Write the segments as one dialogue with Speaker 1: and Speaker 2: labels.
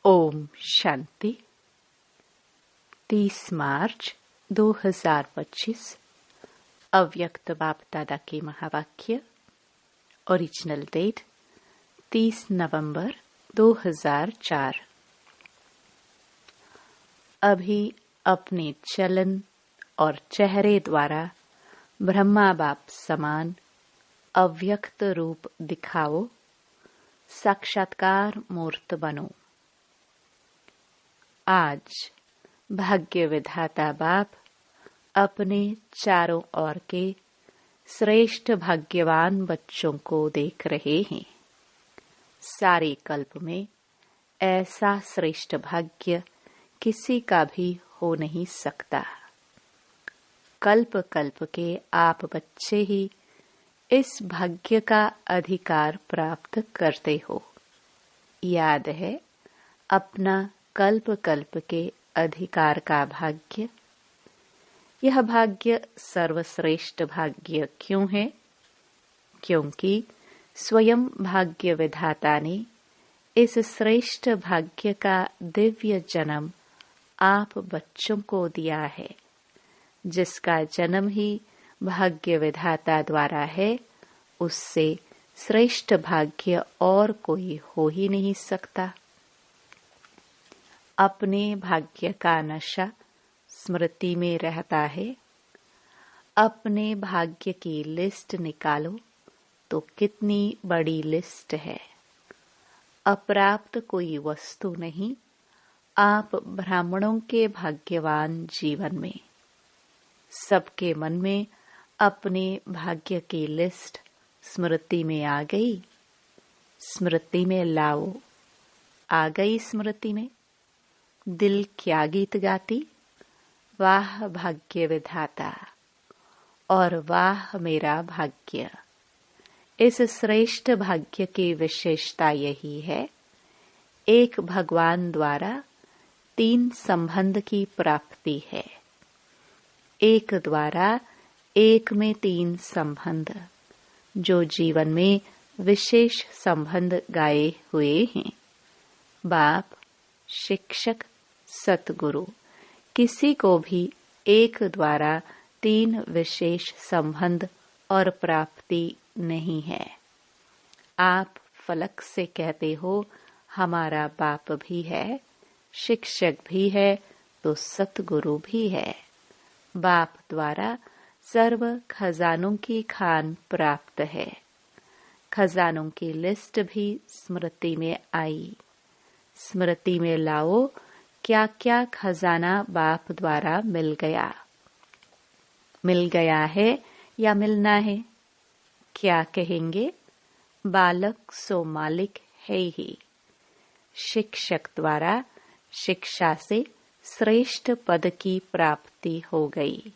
Speaker 1: ओम शांति। 30 मार्च 2025 अव्यक्त बाप दादा के महावाक्य। ओरिजिनल डेट 30 नवंबर 2004। अभी अपने चलन और चेहरे द्वारा ब्रह्मा बाप समान अव्यक्त रूप दिखाओ, साक्षात्कार मूर्त बनो। आज भाग्य विधाता बाप अपने चारों ओर के श्रेष्ठ भाग्यवान बच्चों को देख रहे हैं। सारे कल्प में ऐसा श्रेष्ठ भाग्य किसी का भी हो नहीं सकता। कल्प कल्प के आप बच्चे ही इस भाग्य का अधिकार प्राप्त करते हो। याद है अपना कल्प कल्प के अधिकार का भाग्य। यह भाग्य सर्वश्रेष्ठ भाग्य क्यों है? क्योंकि स्वयं भाग्य विधाता ने इस श्रेष्ठ भाग्य का दिव्य जन्म आप बच्चों को दिया है। जिसका जन्म ही भाग्य विधाता द्वारा है, उससे श्रेष्ठ भाग्य और कोई हो ही नहीं सकता। अपने भाग्य का नशा स्मृति में रहता है। अपने भाग्य की लिस्ट निकालो तो कितनी बड़ी लिस्ट है। अप्राप्त कोई वस्तु नहीं। आप ब्राह्मणों के भाग्यवान जीवन में सबके मन में अपने भाग्य की लिस्ट स्मृति में आ गई। स्मृति में लाओ। आ गई स्मृति में। दिल क्या गीत गाती, वाह भाग्य विधाता और वाह मेरा भाग्य। इस श्रेष्ठ भाग्य की विशेषता यही है, एक भगवान द्वारा 3 संबंध की प्राप्ति है। एक द्वारा एक में 3 संबंध, जो जीवन में विशेष संबंध गाए हुए हैं। बाप, शिक्षक, सतगुरु, किसी को भी एक द्वारा 3 विशेष संबंध और प्राप्ति नहीं है। आप फलक से कहते हो हमारा बाप भी है, शिक्षक भी है, तो सतगुरु भी है। बाप द्वारा सर्व खजानों की खान प्राप्त है। खजानों की लिस्ट भी स्मृति में आई। स्मृति में लाओ क्या क्या खजाना बाप द्वारा मिल गया है या मिलना है। क्या कहेंगे? बालक सो मालिक है ही। शिक्षक द्वारा शिक्षा से श्रेष्ठ पद की प्राप्ति हो गई।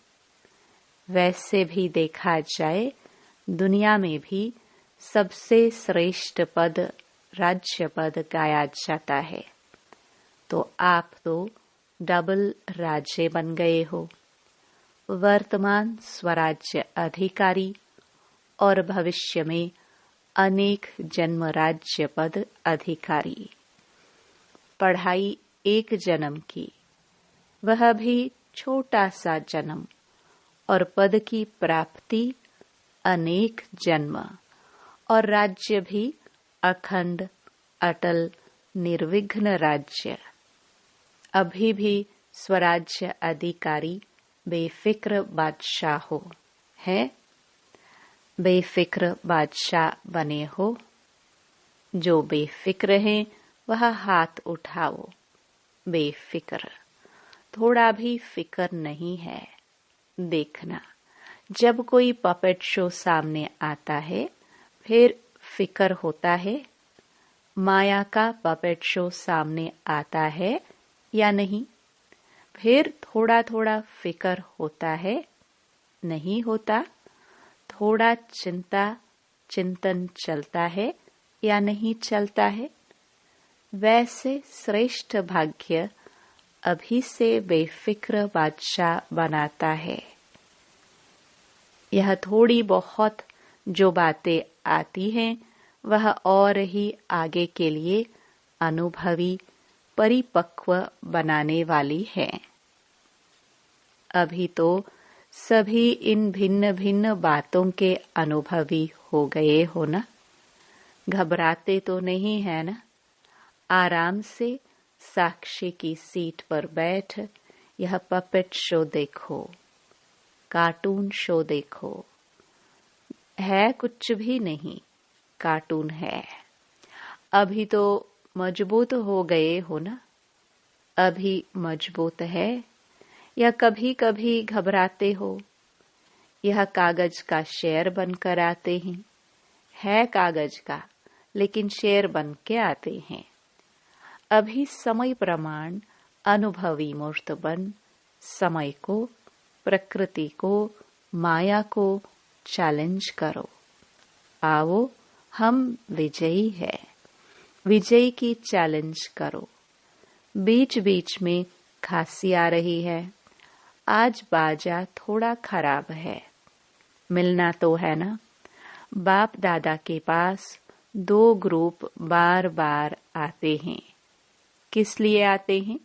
Speaker 1: वैसे भी देखा जाए दुनिया में भी सबसे श्रेष्ठ पद राज्य पद गाया जाता है। तो आप तो डबल राज्य बन गए हो। वर्तमान स्वराज्य अधिकारी और भविष्य में अनेक जन्म राज्य पद अधिकारी। पढ़ाई एक जन्म की, वह भी छोटा सा जन्म, और पद की प्राप्ति अनेक जन्म, और राज्य भी अखंड अटल निर्विघ्न राज्य। अभी भी स्वराज्य अधिकारी बेफिक्र बादशाह हो है। बेफिक्र बादशाह बने हो। जो बेफिक्र है वह हाथ उठाओ। बेफिक्र, थोड़ा भी फिक्र नहीं है। देखना, जब कोई पपेट शो सामने आता है फिर फिक्र होता है। माया का पपेट शो सामने आता है या नहीं? फिर थोड़ा थोड़ा फिक्र होता है, नहीं होता? थोड़ा चिंतन चलता है या नहीं चलता है? वैसे श्रेष्ठ भाग्य अभी से बेफिक्र बादशाह बनाता है। यह थोड़ी बहुत जो बातें आती हैं वह और ही आगे के लिए अनुभवी परिपक्व बनाने वाली है। अभी तो सभी इन भिन्न भिन्न बातों के अनुभवी हो गए हो ना? घबराते तो नहीं है ना? आराम से साक्षी की सीट पर बैठ यह पपेट शो देखो, कार्टून शो देखो। है कुछ भी नहीं, कार्टून है। अभी तो मजबूत हो गए हो ना? अभी मजबूत है या कभी कभी घबराते हो? यह कागज का शेर बनकर आते हैं। है कागज का, लेकिन शेर बन के आते हैं। अभी समय प्रमाण अनुभवी मूर्त बन समय को, प्रकृति को, माया को चैलेंज करो। आओ, हम विजयी है। विजयी की चैलेंज करो। बीच बीच में खांसी आ रही है। आज बाजा थोड़ा खराब है। मिलना तो है ना? बाप दादा के पास 2 ग्रुप बार बार आते हैं। किस लिए आते हैं?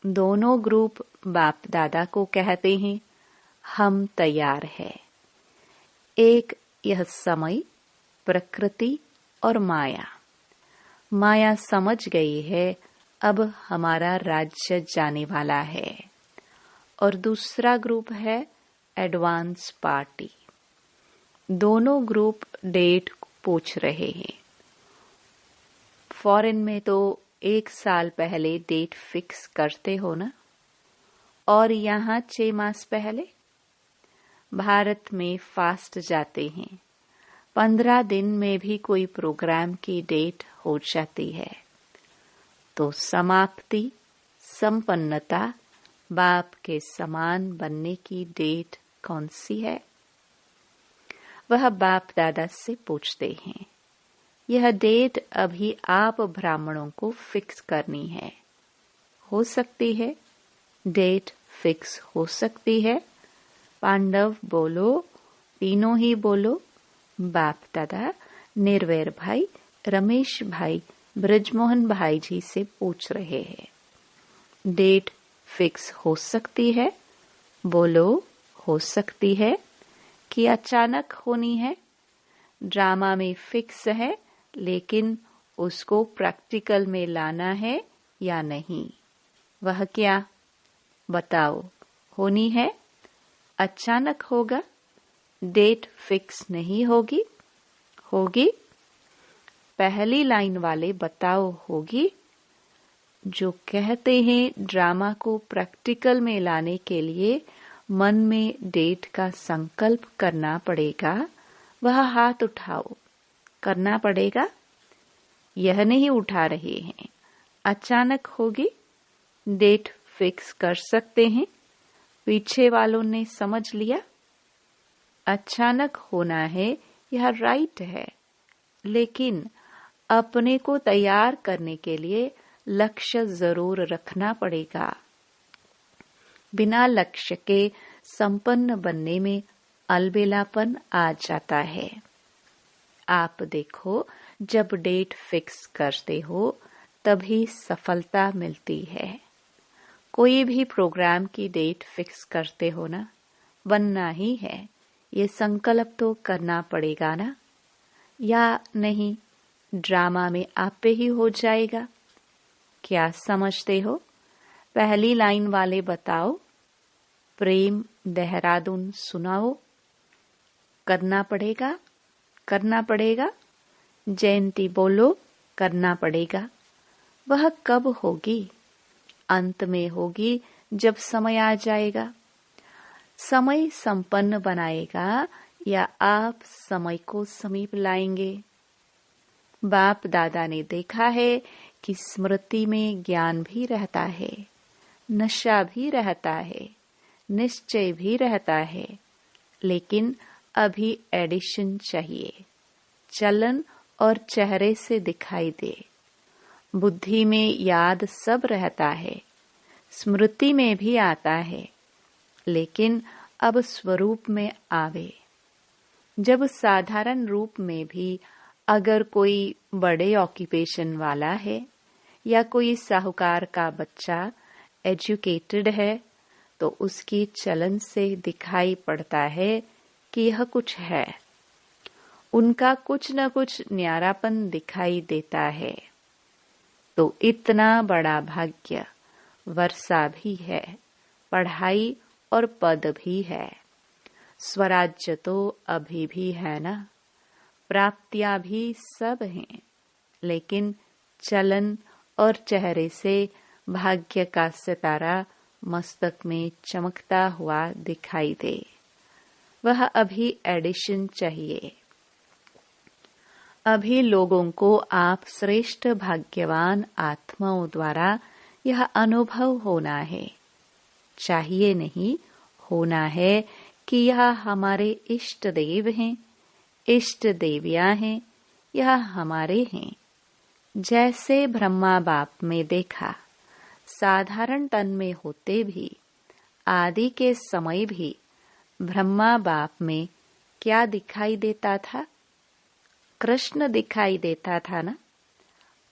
Speaker 1: दोनों ग्रुप बाप दादा को कहते हैं, हम तैयार है। एक यह समय, प्रकृति और माया। माया समझ गई है अब हमारा राज्य जाने वाला है। और दूसरा ग्रुप है एडवांस पार्टी। दोनों ग्रुप डेट पूछ रहे हैं। फॉरेन में तो 1 साल पहले डेट फिक्स करते हो ना? और यहाँ 6 मास पहले। भारत में फास्ट जाते हैं। 15 दिन में भी कोई प्रोग्राम की डेट हो जाती है। तो समाप्ति, संपन्नता, बाप के समान बनने की डेट कौन सी है? वह बाप दादा से पूछते हैं। यह डेट अभी आप ब्राह्मणों को फिक्स करनी है। हो सकती है? डेट फिक्स हो सकती है? पांडव बोलो, तीनों ही बोलो। बाप दादा निर्वैर भाई, रमेश भाई, ब्रजमोहन भाई जी से पूछ रहे हैं। डेट फिक्स हो सकती है? बोलो, हो सकती है कि अचानक होनी है? ड्रामा में फिक्स है, लेकिन उसको प्रैक्टिकल में लाना है या नहीं? वह क्या? बताओ। होनी है? अचानक होगा? डेट फिक्स नहीं होगी? होगी? पहली लाइन वाले बताओ, होगी? जो कहते हैं ड्रामा को प्रैक्टिकल में लाने के लिए मन में डेट का संकल्प करना पड़ेगा, वह हाथ उठाओ। करना पड़ेगा? यह नहीं उठा रहे हैं। अचानक होगी? डेट फिक्स कर सकते हैं? पीछे वालों ने समझ लिया। अचानक होना है, यह राइट है, लेकिन अपने को तैयार करने के लिए लक्ष्य जरूर रखना पड़ेगा। बिना लक्ष्य के संपन्न बनने में अलबेलापन आ जाता है। आप देखो, जब डेट फिक्स करते हो तभी सफलता मिलती है। कोई भी प्रोग्राम की डेट फिक्स करते हो ना, बनना ही है, ये संकल्प तो करना पड़ेगा ना? या नहीं ड्रामा में आपे ही हो जाएगा? क्या समझते हो? पहली लाइन वाले बताओ। प्रेम देहरादून सुनाओ। करना पड़ेगा? करना पड़ेगा? जयंती बोलो, करना पड़ेगा। वह कब होगी? अंत में होगी, जब समय आ जाएगा। समय संपन्न बनाएगा या आप समय को समीप लाएंगे? बाप दादा ने देखा है कि स्मृति में ज्ञान भी रहता है, नशा भी रहता है, निश्चय भी रहता है, लेकिन अभी एडिशन चाहिए। चलन और चेहरे से दिखाई दे। बुद्धि में याद सब रहता है, स्मृति में भी आता है, लेकिन अब स्वरूप में आवे। जब साधारण रूप में भी अगर कोई बड़े ऑक्यूपेशन वाला है या कोई साहूकार का बच्चा एजुकेटेड है तो उसकी चलन से दिखाई पड़ता है कि यह कुछ है, उनका कुछ न कुछ न्यारापन दिखाई देता है। तो इतना बड़ा भाग्य वर्षा भी है, पढ़ाई और पद भी है, स्वराज्य तो अभी भी है ना, प्राप्तियां भी सब हैं, लेकिन चलन और चेहरे से भाग्य का सितारा मस्तक में चमकता हुआ दिखाई दे, वह अभी एडिशन चाहिए। अभी लोगों को आप श्रेष्ठ भाग्यवान आत्माओं द्वारा यह अनुभव होना है, चाहिए नहीं, होना है कि यह हमारे इष्ट देव हैं, इष्ट देवियां हैं, यह हमारे हैं। जैसे ब्रह्मा बाप में देखा, साधारण तन में होते भी, आदि के समय भी ब्रह्मा बाप में क्या दिखाई देता था? कृष्ण दिखाई देता था ना।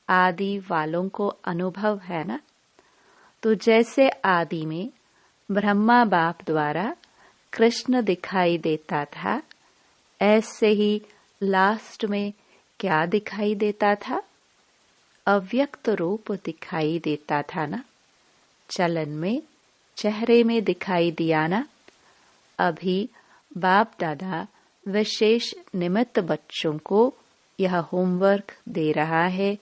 Speaker 1: आदि वालों को अनुभव है ना। तो जैसे आदि में ब्रह्मा बाप द्वारा कृष्ण दिखाई देता था, ऐसे ही लास्ट में क्या दिखाई देता था? अव्यक्त रूप दिखाई देता था ना। चलन में, चेहरे में दिखाई दिया ना। अभी बाप दादा विशेष निमित्त बच्चों को यह होमवर्क दे रहा है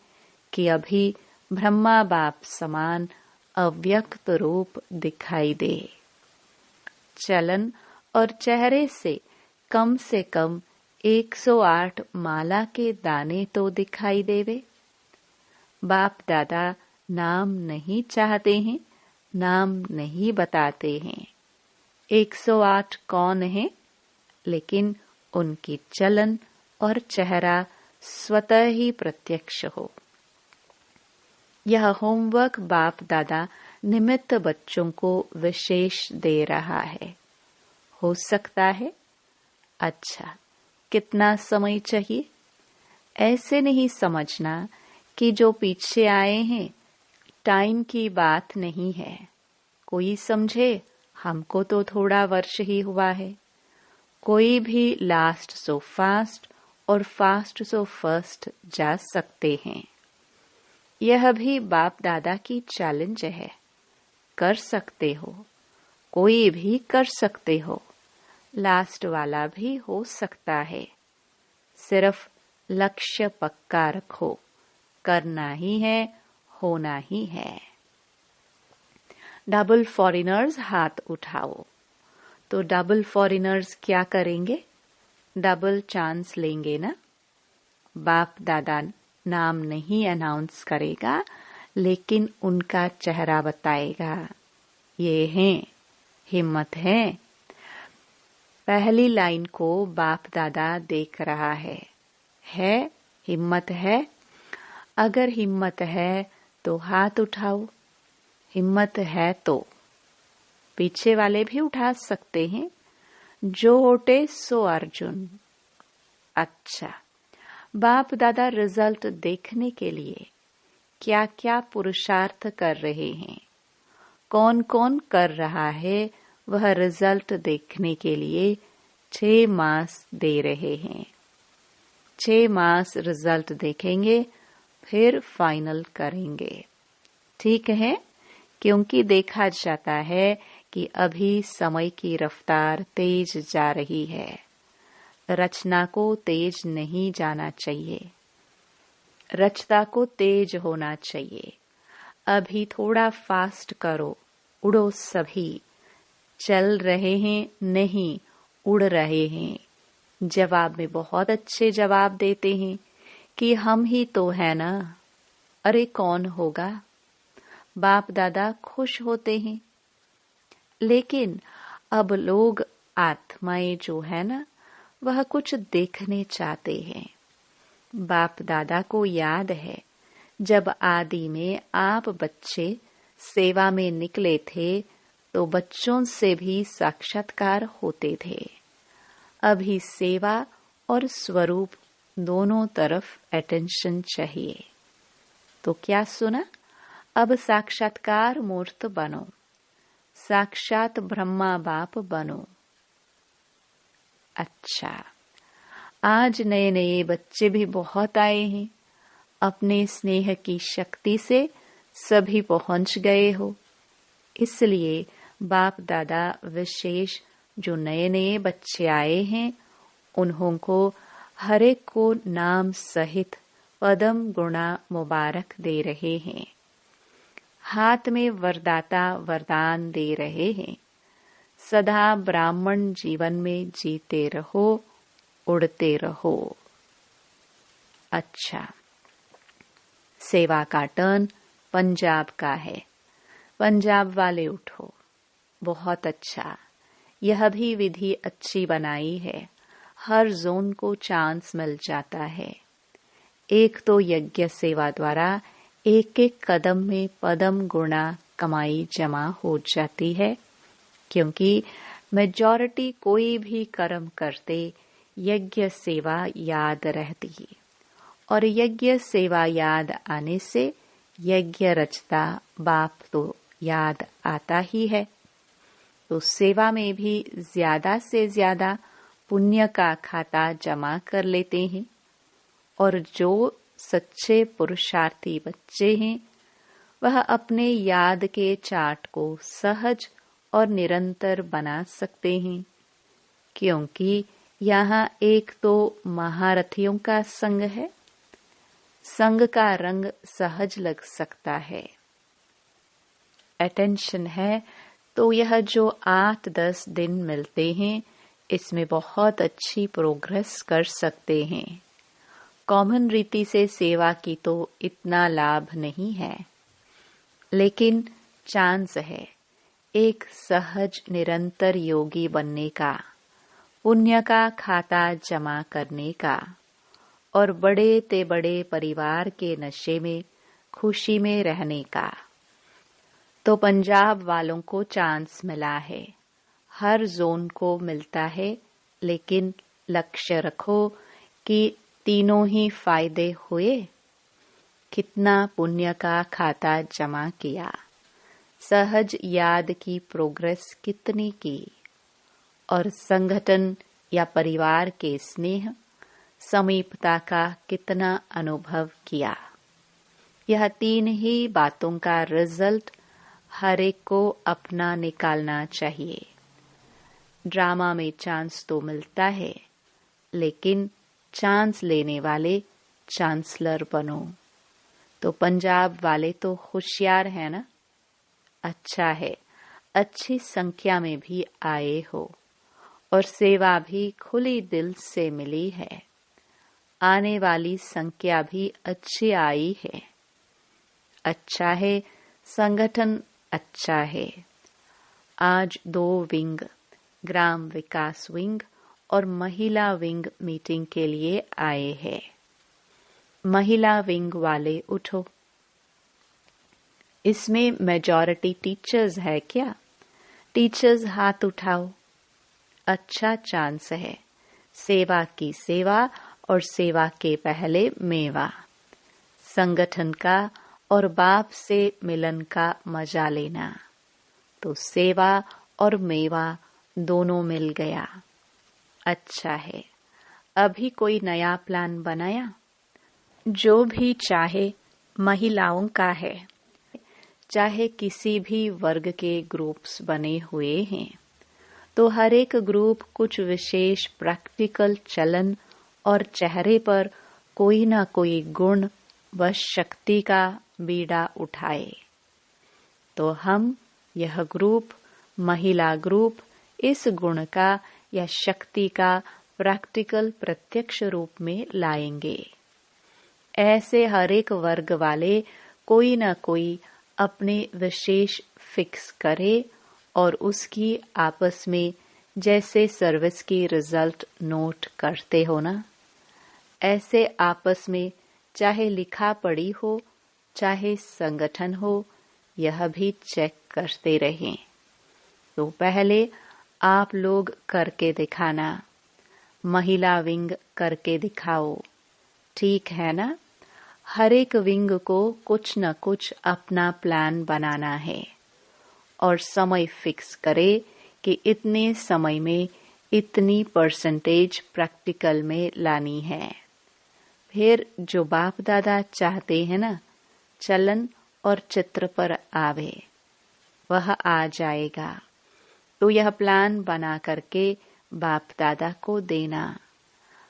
Speaker 1: कि अभी ब्रह्मा बाप समान अव्यक्त रूप दिखाई दे। चलन और चेहरे से कम 108 माला के दाने तो दिखाई देवे। बाप दादा नाम नहीं चाहते हैं, नाम नहीं बताते हैं। 108 कौन है? लेकिन उनकी चलन और चेहरा स्वतः ही प्रत्यक्ष हो। यह होमवर्क बाप दादा निमित्त बच्चों को विशेष दे रहा है। हो सकता है। अच्छा, कितना समय चाहिए? ऐसे नहीं समझना कि जो पीछे आए हैं टाइम की बात नहीं है। कोई समझे हमको तो थोड़ा वर्ष ही हुआ है। कोई भी लास्ट सो फास्ट और फास्ट सो फर्स्ट जा सकते हैं। यह भी बाप दादा की चैलेंज है। कर सकते हो, कोई भी कर सकते हो, लास्ट वाला भी हो सकता है। सिर्फ लक्ष्य पक्का रखो, करना ही है, होना ही है। डबल फॉरेनर्स हाथ उठाओ। तो डबल फॉरेनर्स क्या करेंगे? डबल चांस लेंगे ना। बाप दादा नाम नहीं अनाउंस करेगा, लेकिन उनका चेहरा बताएगा। ये हैं, हिम्मत है। पहली लाइन को बाप दादा देख रहा है हिम्मत है। अगर हिम्मत है तो हाथ उठाओ। हिम्मत है तो पीछे वाले भी उठा सकते हैं। जो होटे सो अर्जुन। अच्छा, बाप दादा रिजल्ट देखने के लिए क्या क्या पुरुषार्थ कर रहे हैं, कौन कौन कर रहा है, वह रिजल्ट देखने के लिए 6 मास दे रहे हैं। 6 मास रिजल्ट देखेंगे, फिर फाइनल करेंगे। ठीक है, क्योंकि देखा जाता है कि अभी समय की रफ्तार तेज जा रही है। रचना को तेज नहीं जाना चाहिए, रचता को तेज होना चाहिए। अभी थोड़ा फास्ट करो, उड़ो सभी। चल रहे हैं नहीं, उड़ रहे हैं। जवाब में बहुत अच्छे जवाब देते हैं कि हम ही तो है ना। अरे कौन होगा? बाप दादा खुश होते हैं। लेकिन अब लोग आत्माएं जो है ना, वह कुछ देखने चाहते हैं। बाप दादा को याद है, जब आदि में आप बच्चे सेवा में निकले थे तो बच्चों से भी साक्षात्कार होते थे। अभी सेवा और स्वरूप दोनों तरफ अटेंशन चाहिए। तो क्या सुना? अब साक्षात्कार मूर्त बनो, साक्षात ब्रह्मा बाप बनो। अच्छा, आज नए नए बच्चे भी बहुत आए हैं। अपने स्नेह की शक्ति से सभी पहुंच गए हो। इसलिए बाप दादा विशेष जो नए नए बच्चे आए हैं, उन्हों को हर एक को नाम सहित पदम गुणा मुबारक दे रहे हैं। हाथ में वरदाता वरदान दे रहे हैं। सदा ब्राह्मण जीवन में जीते रहो, उड़ते रहो। अच्छा, सेवा का टर्न पंजाब का है। पंजाब वाले उठो। बहुत अच्छा, यह भी विधि अच्छी बनाई है। हर जोन को चांस मिल जाता है। एक तो यज्ञ सेवा द्वारा एक एक कदम में पदम गुणा कमाई जमा हो जाती है, क्योंकि मेजॉरिटी कोई भी कर्म करते यज्ञ सेवा याद रहती है, और यज्ञ सेवा याद आने से यज्ञ रचता बाप तो याद आता ही है। तो सेवा में भी ज्यादा से ज्यादा पुण्य का खाता जमा कर लेते हैं, और जो सच्चे पुरुषार्थी बच्चे हैं वह अपने याद के चार्ट को सहज और निरंतर बना सकते हैं, क्योंकि यहाँ एक तो महारथियों का संग है। संग का रंग सहज लग सकता है। अटेंशन है तो यह जो 8-10 दिन मिलते हैं, इसमें बहुत अच्छी प्रोग्रेस कर सकते हैं। कॉमन रीति से सेवा की तो इतना लाभ नहीं है, लेकिन चांस है एक सहज निरंतर योगी बनने का, पुण्य का खाता जमा करने का, और बड़े ते बड़े परिवार के नशे में खुशी में रहने का। तो पंजाब वालों को चांस मिला है। हर जोन को मिलता है, लेकिन लक्ष्य रखो कि तीनों ही फायदे हुए। कितना पुण्य का खाता जमा किया, सहज याद की प्रोग्रेस कितनी की, और संगठन या परिवार के स्नेह समीपता का कितना अनुभव किया। यह 3 ही बातों का रिजल्ट हर एक को अपना निकालना चाहिए। ड्रामा में चांस तो मिलता है, लेकिन चांस लेने वाले चांसलर बनो। तो पंजाब वाले तो होशियार है ना? अच्छा है, अच्छी संख्या में भी आए हो, और सेवा भी खुली दिल से मिली है। आने वाली संख्या भी अच्छी आई है। अच्छा है, संगठन अच्छा है। आज 2 विंग, ग्राम विकास विंग और महिला विंग मीटिंग के लिए आए हैं। महिला विंग वाले उठो। इसमें मेजॉरिटी टीचर्स है क्या? टीचर्स हाथ उठाओ। अच्छा चांस है। सेवा की सेवा और सेवा के पहले मेवा। संगठन का और बाप से मिलन का मजा लेना। तो सेवा और मेवा दोनों मिल गया। अच्छा है। अभी कोई नया प्लान बनाया? जो भी चाहे महिलाओं का है, चाहे किसी भी वर्ग के ग्रुप्स बने हुए हैं, तो हर एक ग्रुप कुछ विशेष प्रैक्टिकल चलन और चेहरे पर कोई ना कोई गुण व शक्ति का बीड़ा उठाए। तो हम यह ग्रुप, महिला ग्रुप, इस गुण का या शक्ति का प्रैक्टिकल प्रत्यक्ष रूप में लाएंगे। ऐसे हर एक वर्ग वाले कोई न कोई अपने विशेष फिक्स करे और उसकी आपस में जैसे सर्विस की रिजल्ट नोट करते हो ना, ऐसे आपस में चाहे लिखा पढ़ी हो चाहे संगठन हो, यह भी चेक करते रहें। तो पहले आप लोग करके दिखाना, महिला विंग करके दिखाओ, ठीक है ना? हर एक विंग को कुछ न कुछ अपना प्लान बनाना है और समय फिक्स करे कि इतने समय में इतनी परसेंटेज प्रैक्टिकल में लानी है। फिर जो बाप दादा चाहते हैं ना, चलन और चित्र पर आवे, वह आ जाएगा। तो यह प्लान बना करके बाप दादा को देना।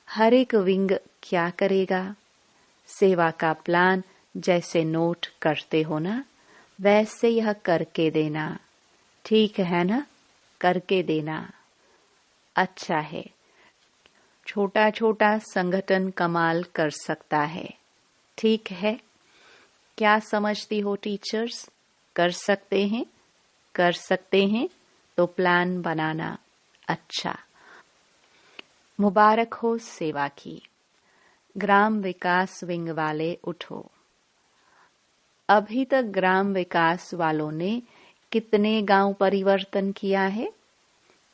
Speaker 1: हर एक विंग क्या करेगा? सेवा का प्लान जैसे नोट करते हो ना, वैसे यह करके देना। ठीक है ना? करके देना। अच्छा है। छोटा छोटा संगठन कमाल कर सकता है। ठीक है। क्या समझती हो टीचर्स? कर सकते हैं? कर सकते हैं तो प्लान बनाना। अच्छा। मुबारक हो सेवा की। ग्राम विकास विंग वाले उठो। अभी तक ग्राम विकास वालों ने कितने गांव परिवर्तन किया है?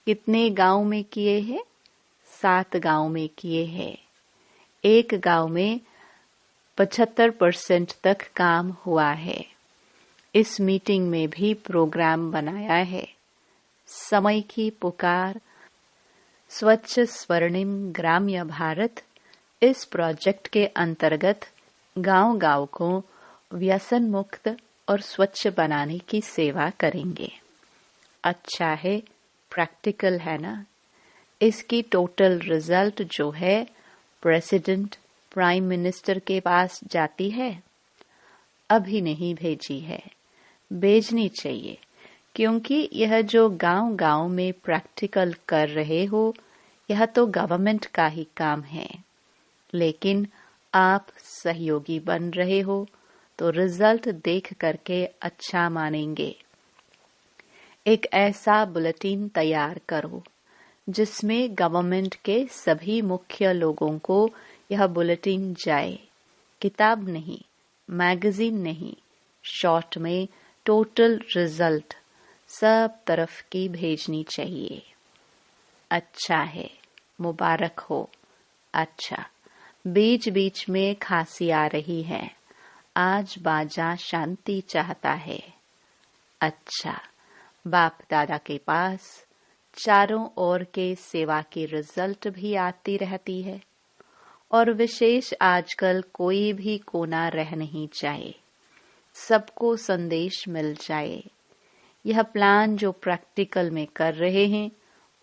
Speaker 1: कितने गांव में किए हैं? 7 गांव में किए हैं। एक गांव में 75% तक काम हुआ है। इस मीटिंग में भी प्रोग्राम बनाया है। समय की पुकार, स्वच्छ स्वर्णिम ग्राम्य भारत, इस प्रोजेक्ट के अंतर्गत गांव-गांव को व्यसन मुक्त और स्वच्छ बनाने की सेवा करेंगे। अच्छा है, प्रैक्टिकल है ना? इसकी टोटल रिजल्ट जो है प्रेसिडेंट, प्राइम मिनिस्टर के पास जाती है। अभी नहीं भेजी है, भेजनी चाहिए, क्योंकि यह जो गांव-गांव में प्रैक्टिकल कर रहे हो, यह तो गवर्नमेंट का ही काम है। लेकिन आप सहयोगी बन रहे हो तो रिजल्ट देख करके अच्छा मानेंगे। एक ऐसा बुलेटिन तैयार करो जिसमें गवर्नमेंट के सभी मुख्य लोगों को यह बुलेटिन जाए। किताब नहीं, मैगजीन नहीं, शॉर्ट में टोटल रिजल्ट सब तरफ की भेजनी चाहिए। अच्छा है, मुबारक हो। अच्छा, बीच बीच में खांसी आ रही है, आज बाजा शांति चाहता है। अच्छा, बाप दादा के पास चारों ओर के सेवा की रिजल्ट भी आती रहती है और विशेष आजकल कोई भी कोना रह नहीं जाए, सबको संदेश मिल जाए। यह प्लान जो प्रैक्टिकल में कर रहे हैं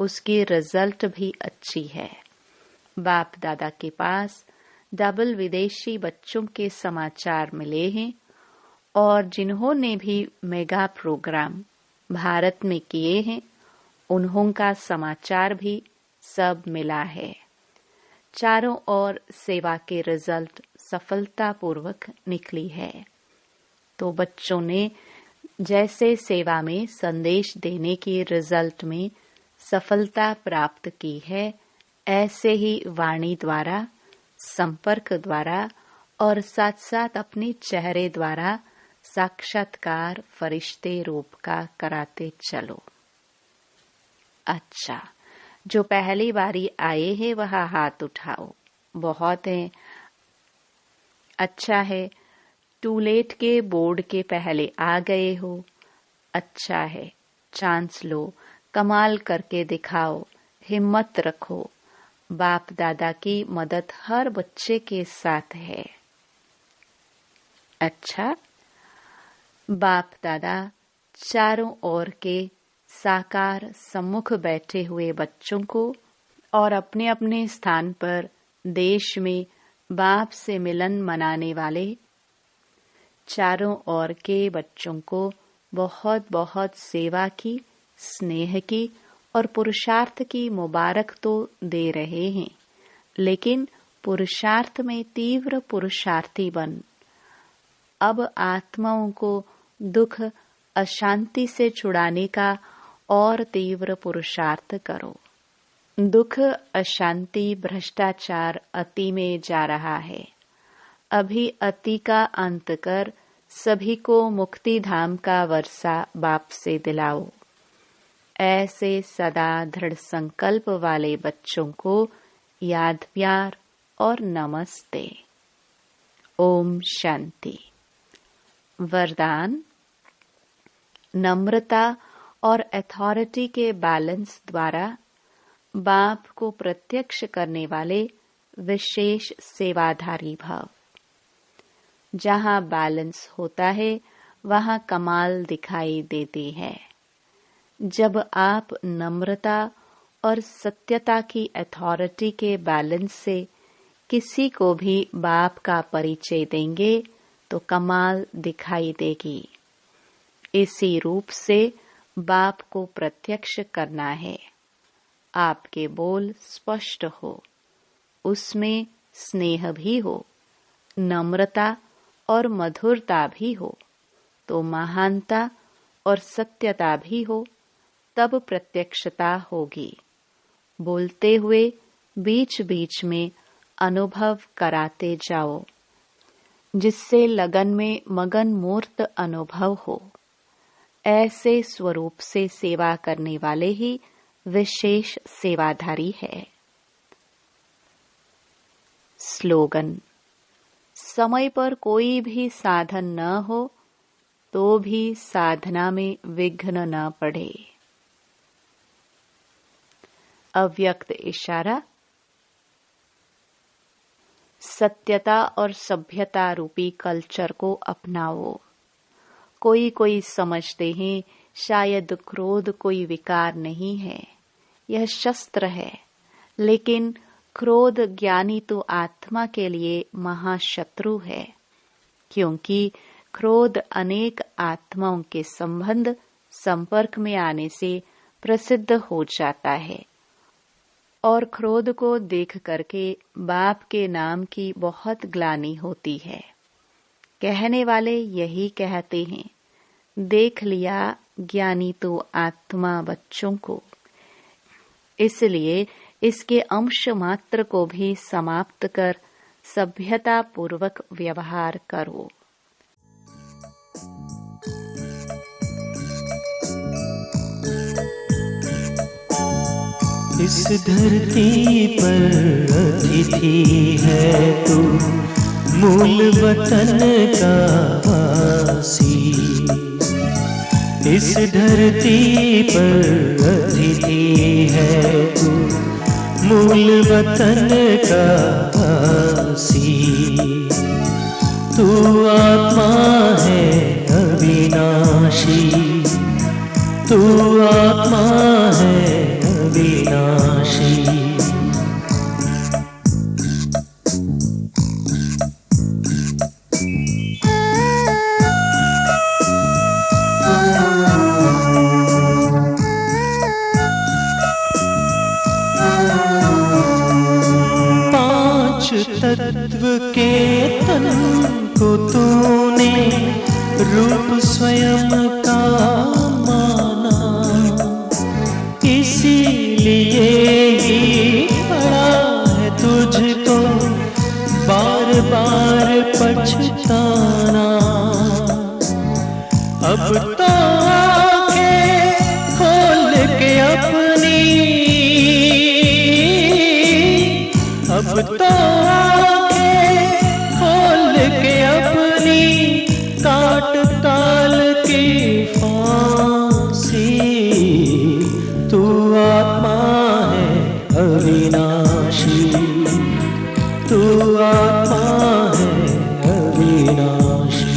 Speaker 1: उसकी रिजल्ट भी अच्छी है। बाप दादा के पास डबल विदेशी बच्चों के समाचार मिले हैं और जिन्होंने भी मेगा प्रोग्राम भारत में किए हैं उन्हों का समाचार भी सब मिला है। चारों ओर सेवा के रिजल्ट सफलतापूर्वक निकली है। तो बच्चों ने जैसे सेवा में संदेश देने की रिजल्ट में सफलता प्राप्त की है, ऐसे ही वाणी द्वारा, संपर्क द्वारा और साथ साथ अपने चेहरे द्वारा साक्षात्कार फरिश्ते रूप का कराते चलो। अच्छा, जो पहली बारी आए हैं वह हाथ उठाओ। बहुत है। अच्छा है, टूलेट के बोर्ड के पहले आ गए हो। अच्छा है, चांस लो, कमाल करके दिखाओ, हिम्मत रखो। बाप दादा की मदद हर बच्चे के साथ है। अच्छा, बाप दादा चारों ओर के साकार सम्मुख बैठे हुए बच्चों को और अपने अपने स्थान पर देश में बाप से मिलन मनाने वाले चारों ओर के बच्चों को बहुत बहुत सेवा की, स्नेह की और पुरुषार्थ की मुबारक तो दे रहे हैं, लेकिन पुरुषार्थ में तीव्र पुरुषार्थी बन। अब आत्माओं को दुख, अशांति से छुड़ाने का और तीव्र पुरुषार्थ करो। दुख, अशांति, भ्रष्टाचार अति में जा रहा है। अभी अति का अंत कर सभी को मुक्ति धाम का वर्षा बाप से दिलाओ। ऐसे सदा दृढ़ संकल्प वाले बच्चों को याद, प्यार और नमस्ते। ओम शांति। वरदान। नम्रता और अथॉरिटी के बैलेंस द्वारा बाप को प्रत्यक्ष करने वाले विशेष सेवाधारी भाव। जहाँ बैलेंस होता है वहाँ कमाल दिखाई देते हैं। जब आप नम्रता और सत्यता की अथॉरिटी के बैलेंस से किसी को भी बाप का परिचय देंगे तो कमाल दिखाई देगी। इसी रूप से बाप को प्रत्यक्ष करना है। आपके बोल स्पष्ट हो, उसमें स्नेह भी हो, नम्रता और मधुरता भी हो, तो महानता और सत्यता भी हो, तब प्रत्यक्षता होगी। बोलते हुए बीच बीच में अनुभव कराते जाओ, जिससे लगन में मगन मूर्त अनुभव हो। ऐसे स्वरूप से सेवा करने वाले ही विशेष सेवाधारी है। स्लोगन। समय पर कोई भी साधन न हो तो भी साधना में विघ्न न पड़े। अव्यक्त इशारा। सत्यता और सभ्यता रूपी कल्चर को अपनाओ। कोई समझते हैं शायद क्रोध कोई विकार नहीं है, यह शस्त्र है। लेकिन क्रोध ज्ञानी तो आत्मा के लिए महाशत्रु है, क्योंकि क्रोध अनेक आत्माओं के संपर्क में आने से प्रसिद्ध हो जाता है। और क्रोध को देख करके बाप के नाम की बहुत ग्लानि होती है। कहने वाले यही कहते हैं, देख लिया ज्ञानी तो आत्मा बच्चों को। इसलिए इसके अंश मात्र को भी समाप्त कर सभ्यता पूर्वक व्यवहार करो।
Speaker 2: इस धरती पर अतिथि है तू, मूल वतन का वासी। इस धरती पर अतिथि है तू, मूल वतन का वासी। तू आत्मा है अविनाशी, तू आत्मा है अविनाशी। पांच तत्व के तन को तूने रूप स्वयं का माना, इसीलिए ही पड़ा है तुझको बार बार पछताना। अब तो आंखें खोल के अपनी, अब तो आंखें खोल के अपनी, काट काल की फांसी। तू आत्मा है अविनाशी, तू आत्मा है अविनाशी।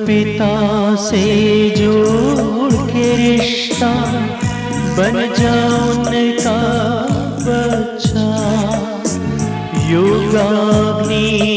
Speaker 2: पिता से जोड़ के रिश्ता बन जा उनका बच्चा। योगाग्नि